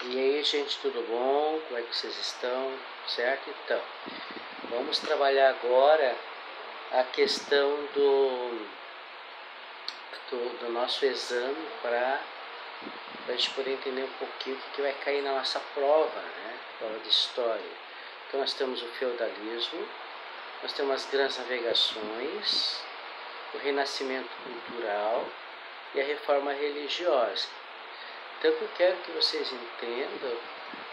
E aí, gente, tudo bom? Como é que vocês estão? Certo? Então, vamos trabalhar agora a questão do nosso exame para a gente poder entender um pouquinho o que vai cair na nossa prova, né? Prova de história. Então, nós temos o feudalismo, nós temos as grandes navegações, o renascimento cultural e a reforma religiosa. Então, eu quero que vocês entendam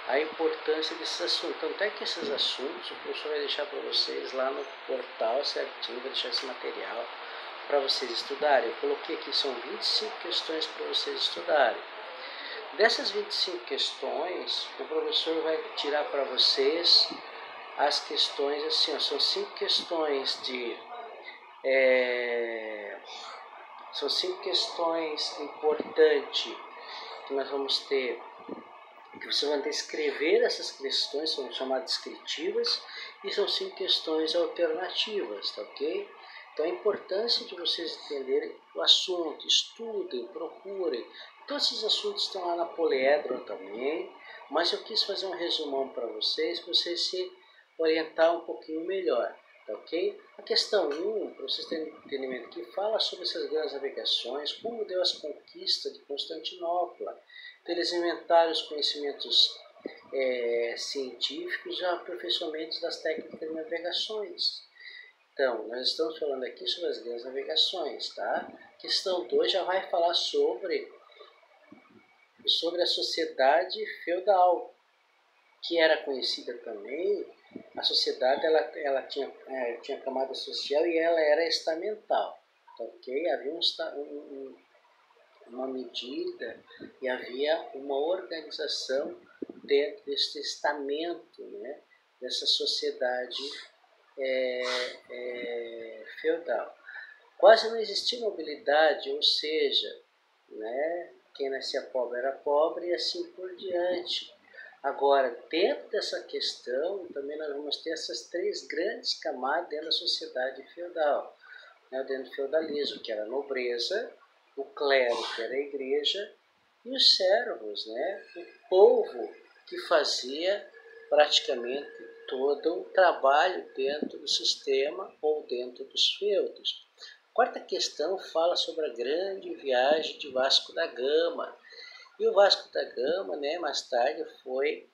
a importância desses assuntos. Tanto é que esses assuntos o professor vai deixar para vocês lá no portal certinho, vai deixar esse material para vocês estudarem. Eu coloquei aqui, são 25 questões para vocês estudarem. Dessas 25 questões, o professor vai tirar para vocês as questões assim, ó, são 5 questões são 5 questões importantes que nós vamos ter, que vocês vão ter que escrever essas questões, são chamadas descritivas, e são 5 questões alternativas, tá ok? Então a importância de vocês entenderem o assunto, estudem, procurem. Todos esses assuntos estão lá na Poliedro também, mas eu quis fazer um resumão para vocês se orientar um pouquinho melhor. Tá ok? A questão 1, para vocês terem entendimento aqui, fala sobre essas grandes navegações, como deu as conquistas de Constantinopla. Então, eles inventaram os conhecimentos científicos e aperfeiçoamentos das técnicas de navegações. Então, nós estamos falando aqui sobre as grandes navegações, tá? Questão 2 já vai falar sobre a sociedade feudal, que era conhecida também. A sociedade ela tinha camada social e ela era estamental, tá ok? Havia uma medida e havia uma organização dentro desse estamento, né? Dessa sociedade feudal. Quase não existia mobilidade, ou seja, né? Quem nascia pobre era pobre e assim por diante. Agora, dentro dessa questão, também nós vamos ter essas 3 grandes camadas dentro da sociedade feudal. Né? Dentro do feudalismo, que era a nobreza, o clero, que era a igreja, e os servos, né? O povo que fazia praticamente todo o trabalho dentro do sistema ou dentro dos feudos. A quarta questão fala sobre a grande viagem de Vasco da Gama. E o Vasco da Gama, né, mais tarde foi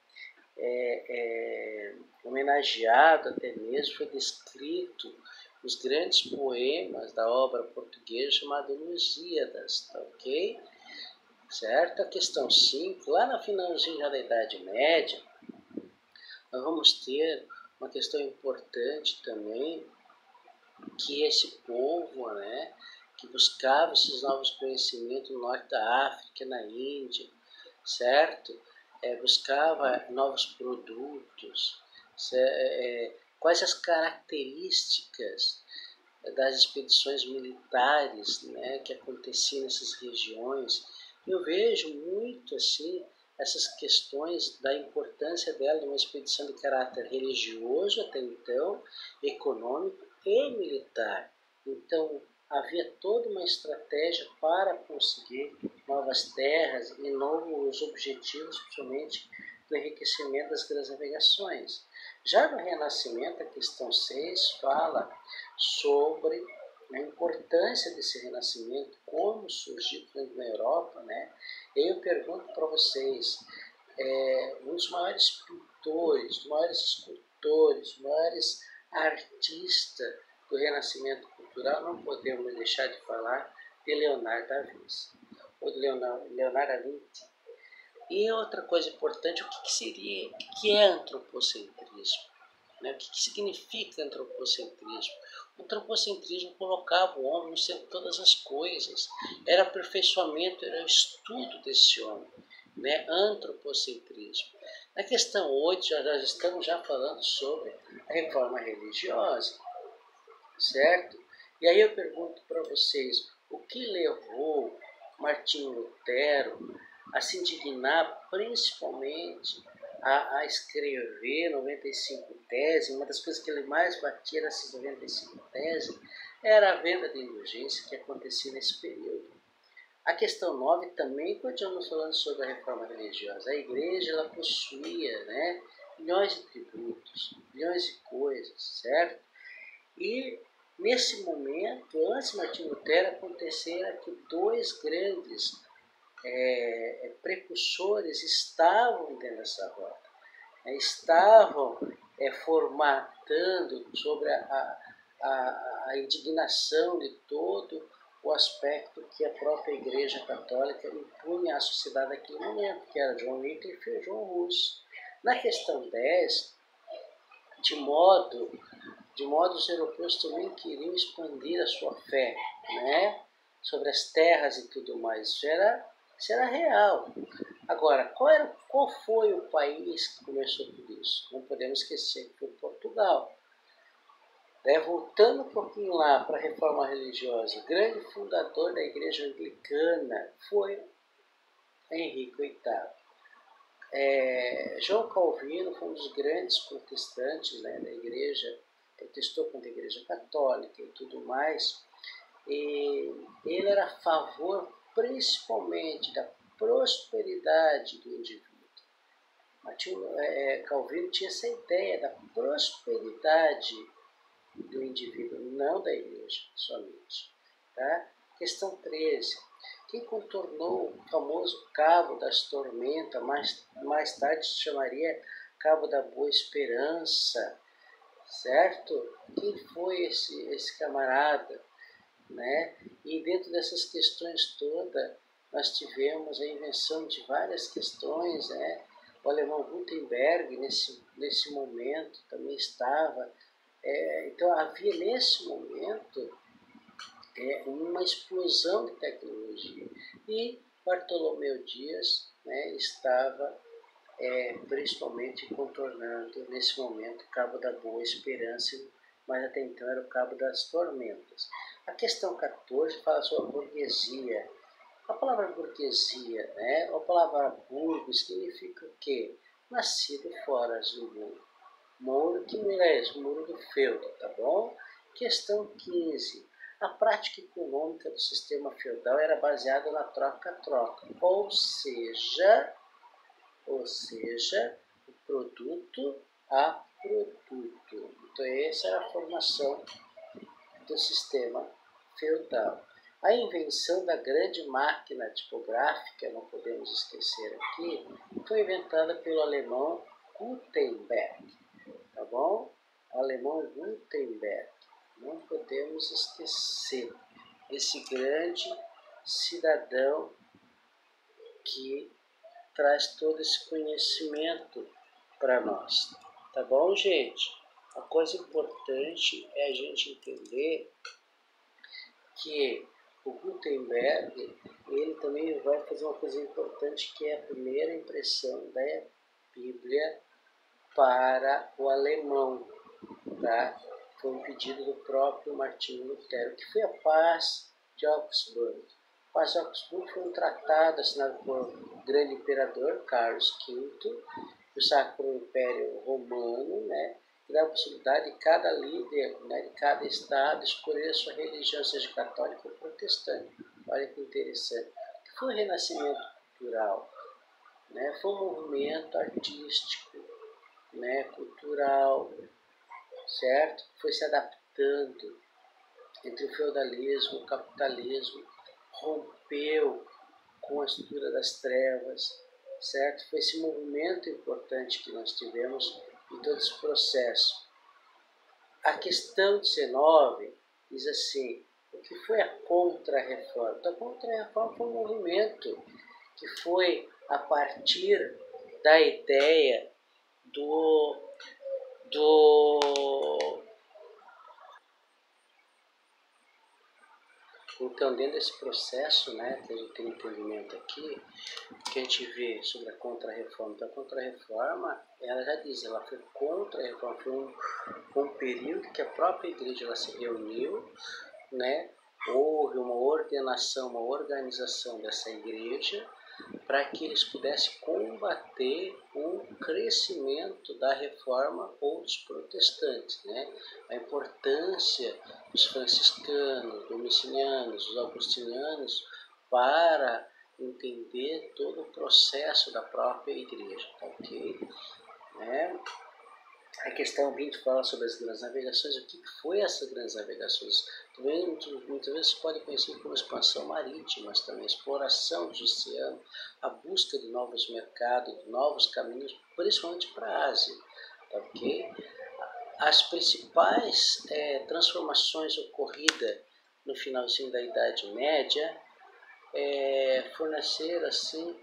homenageado, até mesmo foi descrito nos grandes poemas da obra portuguesa chamada Lusíadas, tá ok? Certo? A questão 5, lá no finalzinho já da Idade Média, nós vamos ter uma questão importante também, que esse povo, né, que buscava esses novos conhecimentos no norte da África, na Índia, certo? Buscava novos produtos, quais as características das expedições militares, né, que aconteciam nessas regiões. Eu vejo muito assim essas questões da importância dela numa expedição de caráter religioso até então, econômico e militar. Então havia toda uma estratégia para conseguir novas terras e novos objetivos, principalmente do enriquecimento das grandes navegações. Já no Renascimento, a questão 6 fala sobre a importância desse renascimento, como surgiu na Europa, né? E eu pergunto para vocês, um dos maiores pintores, dos maiores escultores, dos maiores artistas do renascimento cultural, não podemos deixar de falar de Leonardo da Vinci, ou de Leonardo da Vinci. E outra coisa importante, o que é antropocentrismo? Né? O que significa antropocentrismo? O antropocentrismo colocava o homem no centro de todas as coisas. Era aperfeiçoamento, era o estudo desse homem. Né? Antropocentrismo. Na questão 8, nós estamos já falando sobre a reforma religiosa, certo? E aí eu pergunto para vocês, o que levou Martinho Lutero a se indignar principalmente a escrever 95 teses? Uma das coisas que ele mais batia nessas 95 teses era a venda de indulgência que acontecia nesse período. A questão 9 também continuamos falando sobre a reforma religiosa. A igreja ela possuía, né, milhões de tributos, milhões de coisas, certo? E nesse momento, antes de Martinho Lutero, aconteceram que dois grandes precursores estavam dentro dessa roda, estavam formatando sobre a indignação de todo o aspecto que a própria Igreja Católica impunha à sociedade naquele momento, que era John Wycliffe e João Hus. Na questão 10, de modo os europeus também queriam expandir a sua fé, né, sobre as terras e tudo mais. Isso era real. Agora, qual foi o país que começou tudo isso? Não podemos esquecer que foi Portugal. Voltando um pouquinho lá para a reforma religiosa, o grande fundador da igreja anglicana foi Henrique VIII. João Calvino foi um dos grandes protestantes, né, da igreja, protestou contra a igreja católica e tudo mais, e ele era a favor principalmente da prosperidade do indivíduo. Calvino tinha essa ideia da prosperidade do indivíduo, não da igreja somente. Tá? Questão 13. Quem contornou o famoso Cabo das Tormentas, mais tarde se chamaria Cabo da Boa Esperança, certo? Quem foi esse camarada? Né? E dentro dessas questões todas, nós tivemos a invenção de várias questões, né? O alemão Gutenberg, nesse momento, também estava. Então, havia nesse momento uma explosão de tecnologia. E Bartolomeu Dias, né, estava principalmente contornando, nesse momento, o Cabo da Boa Esperança, mas até então era o Cabo das Tormentas. A questão 14 fala sobre a burguesia. A palavra burguesia, né, a palavra burgo, significa o quê? Nascido fora do muro. Muro, que muro é esse? O muro do feudo, tá bom? Questão 15. A prática econômica do sistema feudal era baseada na troca-troca, ou seja, o produto a produto. Então, essa era a formação do sistema feudal. A invenção da grande máquina tipográfica, não podemos esquecer aqui, foi inventada pelo alemão Gutenberg. Tá bom? O alemão Gutenberg. Não podemos esquecer esse grande cidadão que traz todo esse conhecimento para nós. Tá bom, gente? A coisa importante é a gente entender que o Gutenberg, ele também vai fazer uma coisa importante, que é a primeira impressão da Bíblia para o alemão, tá? Foi um pedido do próprio Martinho Lutero, que foi a Paz de Augsburgo. A Paz de Augsburgo foi um tratado assinado por grande imperador Carlos V, do Sacro Império Romano, né? Que dá a possibilidade de cada líder, né, de cada estado escolher a sua religião, seja católica ou protestante. Olha que interessante. Foi um renascimento cultural, né? Foi um movimento artístico, né, cultural, certo? Foi se adaptando entre o feudalismo, o capitalismo, rompeu com a estrutura das trevas, certo? Foi esse movimento importante que nós tivemos em todo esse processo. A questão 19 diz assim: o que foi a Contra-Reforma? Então, a Contra-Reforma foi um movimento que foi a partir da ideia Então, dentro desse processo, né, que a gente tem entendimento aqui, que a gente vê sobre a Contra-Reforma. Então, a Contra-Reforma, ela já diz, ela foi contra a reforma, foi um período que a própria igreja ela se reuniu, né, houve uma ordenação, uma organização dessa igreja, para que eles pudessem combater o crescimento da reforma ou dos protestantes, né? A importância dos franciscanos, dominicanos, dos augustinianos para entender todo o processo da própria igreja, tá ok? Né? A questão 20 fala sobre as grandes navegações. O que foi essas grandes navegações? Também muitas vezes se pode conhecer como expansão marítima, mas também exploração do oceano, a busca de novos mercados, de novos caminhos, principalmente para a Ásia, tá ok? As principais transformações ocorridas no finalzinho da Idade Média forneceram assim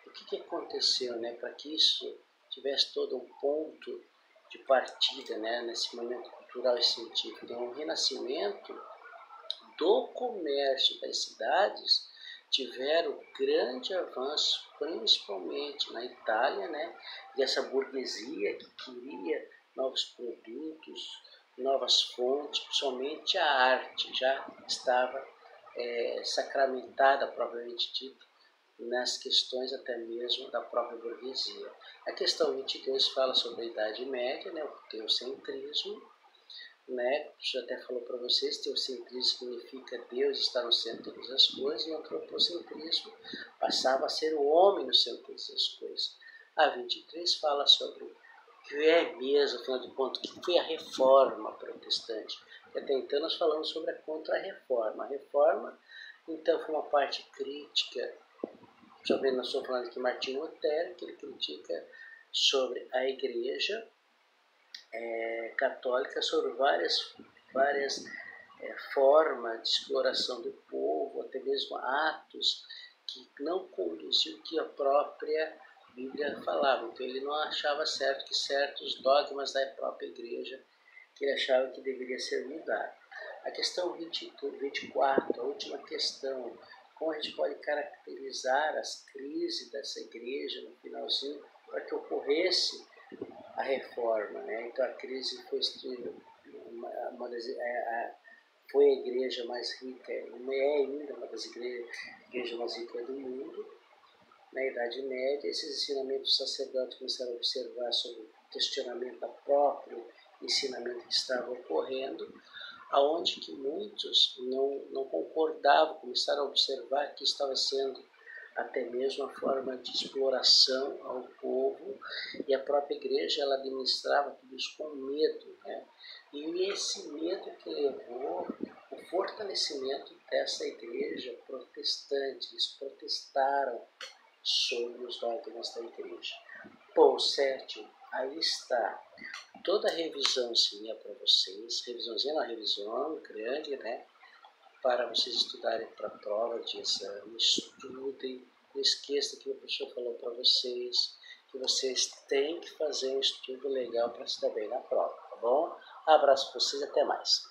o que aconteceu, né, para que isso tivesse todo um ponto de partida, né, nesse momento cultural e científico. Então, o renascimento do comércio das cidades tiveram grande avanço, principalmente na Itália, né, dessa burguesia que queria novos produtos, novas fontes, principalmente a arte já estava sacramentada, propriamente dita, nas questões até mesmo da própria burguesia. A questão 22 fala sobre a Idade Média, né, o teocentrismo, né? Já até falou para vocês, teocentrismo significa Deus estar no centro de todas as coisas, e o antropocentrismo passava a ser o homem no centro de todas as coisas. A 23 fala sobre o que é mesmo, afinal de contas, o que foi a reforma protestante. E até então nós falamos sobre a contra-reforma. A reforma, então, foi uma parte crítica. Também nós estamos falando aqui de Martinho Lutero, que ele critica sobre a igreja católica, sobre várias formas de exploração do povo, até mesmo atos que não conduziam o que a própria Bíblia falava. Então ele não achava certo que certos dogmas da própria igreja que ele achava que deveria ser mudado. A questão 24, a última questão, como a gente pode caracterizar as crises dessa igreja no finalzinho para que ocorresse a reforma, né? Então a crise foi foi a igreja mais rica, é ainda uma das igrejas mais ricas do mundo. Na Idade Média, esses ensinamentos dos sacerdotes começaram a observar sobre o questionamento do próprio ensinamento que estava ocorrendo, aonde que muitos não concordavam, começaram a observar que estava sendo até mesmo uma forma de exploração ao povo, e a própria igreja ela administrava tudo isso com medo, né? E esse medo que levou o fortalecimento dessa igreja protestante. Eles protestaram sobre os dogmas da igreja. Pô, certo, aí está toda a revisãozinha para vocês, revisãozinha não, revisão grande, né? Para vocês estudarem para a prova de exame, estudem, não esqueça que o professor falou para vocês, que vocês têm que fazer um estudo legal para se dar bem na prova, tá bom? Abraço para vocês, até mais.